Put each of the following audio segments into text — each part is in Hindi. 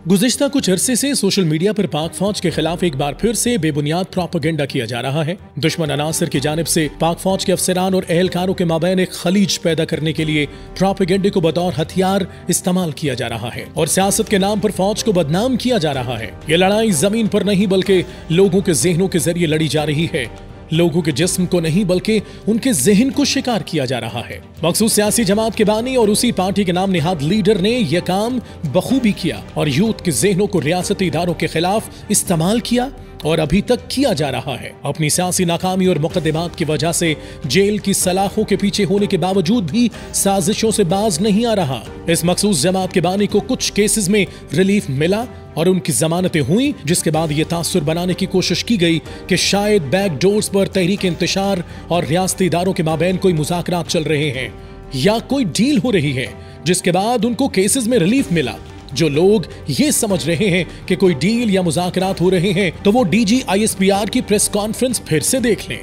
गुज़िश्ता कुछ अरसे से सोशल मीडिया पर पाक फौज के खिलाफ एक बार फिर से बेबुनियाद प्रोपेगेंडा किया जा रहा है। दुश्मन अनासर की जानिब से पाक फौज के अफसरान और एहलकारों के माबैन एक खलीज पैदा करने के लिए प्रोपेगेंडे को बतौर हथियार इस्तेमाल किया जा रहा है और सियासत के नाम पर फौज को बदनाम किया जा रहा है। ये लड़ाई जमीन पर नहीं बल्कि लोगों के जहनों के जरिए लड़ी जा रही है। लोगों के जिस्म को नहीं बल्कि उनके जहन को शिकार किया जा रहा है। मखसूस सियासी जमात के बानी और उसी पार्टी के नाम निहाद लीडर ने यह काम बखूबी किया और यूथ के जहनों को रियासती इदारों के खिलाफ इस्तेमाल किया और अभी तक किया जा रहा है। अपनी सियासी नाकामी और मुकदमात की वजह से जेल की सलाखों के पीछे होने के बावजूद भी साजिशों से बाज नहीं आ रहा। इस मखसूस जमात के बानी को कुछ केसेस में रिलीफ मिला और उनकी जमानतें हुई, जिसके बाद ये तासुर बनाने की कोशिश की गई कि शायद बैक डोर्स पर तहरीक इंतशार और रियासती इदारों के माबैन कोई मुज़ाकरात चल रहे हैं या कोई डील हो रही है, जिसके बाद उनको केसेस में रिलीफ मिला। जो लोग ये समझ रहे हैं कि कोई डील या मुज़ाकरात हो रहे हैं तो वो डीजी ISPR की प्रेस कॉन्फ्रेंस फिर से देख लें।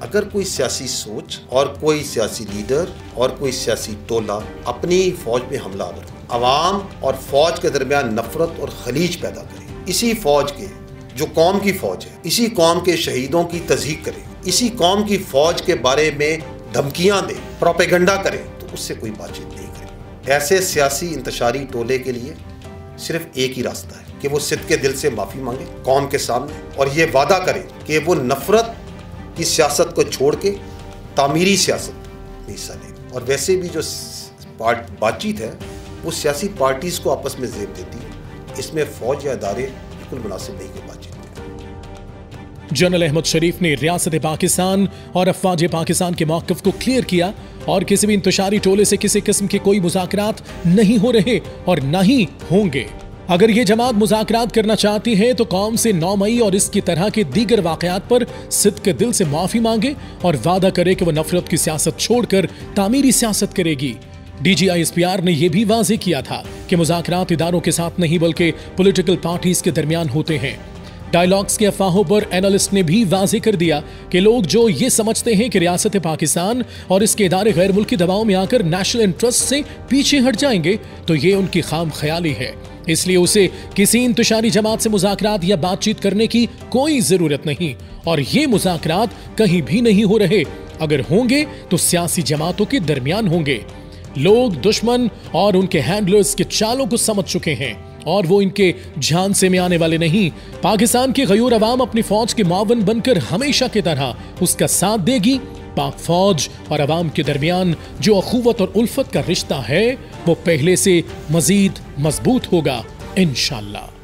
अगर कोई सियासी सोच और कोई सियासी लीडर और कोई सियासी टोला अपनी फौज पे हमला आवर, अवाम और फौज के दरमियान नफरत और खलीज पैदा करे, इसी फौज के जो कौम की फौज है, इसी कौम के शहीदों की तज़हीक करे, इसी कौम की फौज के बारे में धमकियां दे, प्रोपेगेंडा करे, तो उससे कोई बातचीत नहीं करे। ऐसे सियासी इंतशारी टोले के लिए सिर्फ एक ही रास्ता है कि वो सिद्ध के दिल से माफ़ी मांगे कौम के सामने और ये वादा करे कि वो नफरत की सियासत को छोड़ के तामीरी सियासत में हिस्सा लेगा। और वैसे भी जो बातचीत है वो सियासी पार्टीज़ को आपस में ज़ेब देती है, इसमें फ़ौज या इदारे बिल्कुल मुनासिब नहीं की बातचीत। जनरल अहमद शरीफ ने रियासत पाकिस्तान और अफवाज पाकिस्तान के मौक़िफ़ को क्लियर किया और किसी भी इंतशारी टोले से किसी किस्म के कोई मुज़ाकरात नहीं हो रहे और न ही होंगे। अगर ये जमात मुज़ाकरात करना चाहती है तो कौम से 9 मई और इसकी तरह के दीगर वाक़यात पर सिद्क़ के दिल से माफ़ी मांगे और वादा करे कि वह नफरत की सियासत छोड़कर तामीरी सियासत करेगी। डीजी ISPR ने यह भी वाज़ेह किया था कि मुज़ाकरात इदारों के साथ नहीं बल्कि पॉलिटिकल पार्टीज के दरमियान होते हैं। डायलॉग्स के अफवाहों पर एनालिस्ट ने भी वाज़ेह कर दिया कि लोग जो ये समझते हैं कि रियासत पाकिस्तान और इसके इदारे गैर मुल्की दबाव में आकर नेशनल इंटरेस्ट से पीछे हट जाएंगे तो ये उनकी खाम ख्याली है। इसलिए उसे किसी इंतशारी जमात से मुज़ाकरात या बातचीत करने की कोई जरूरत नहीं और ये मुज़ाकरात कहीं भी नहीं हो रहे। अगर होंगे तो सियासी जमातों के दरमियान होंगे। लोग दुश्मन और उनके हैंडलर्स के चालों को समझ चुके हैं और वो इनके झांसे में आने वाले नहीं। पाकिस्तान की गयूर अवाम अपनी फौज के मुआवन बनकर हमेशा की तरह उसका साथ देगी। पाक फौज और अवाम के दरमियान जो अखुवत और उल्फत का रिश्ता है वो पहले से मजीद मजबूत होगा इंशाअल्लाह।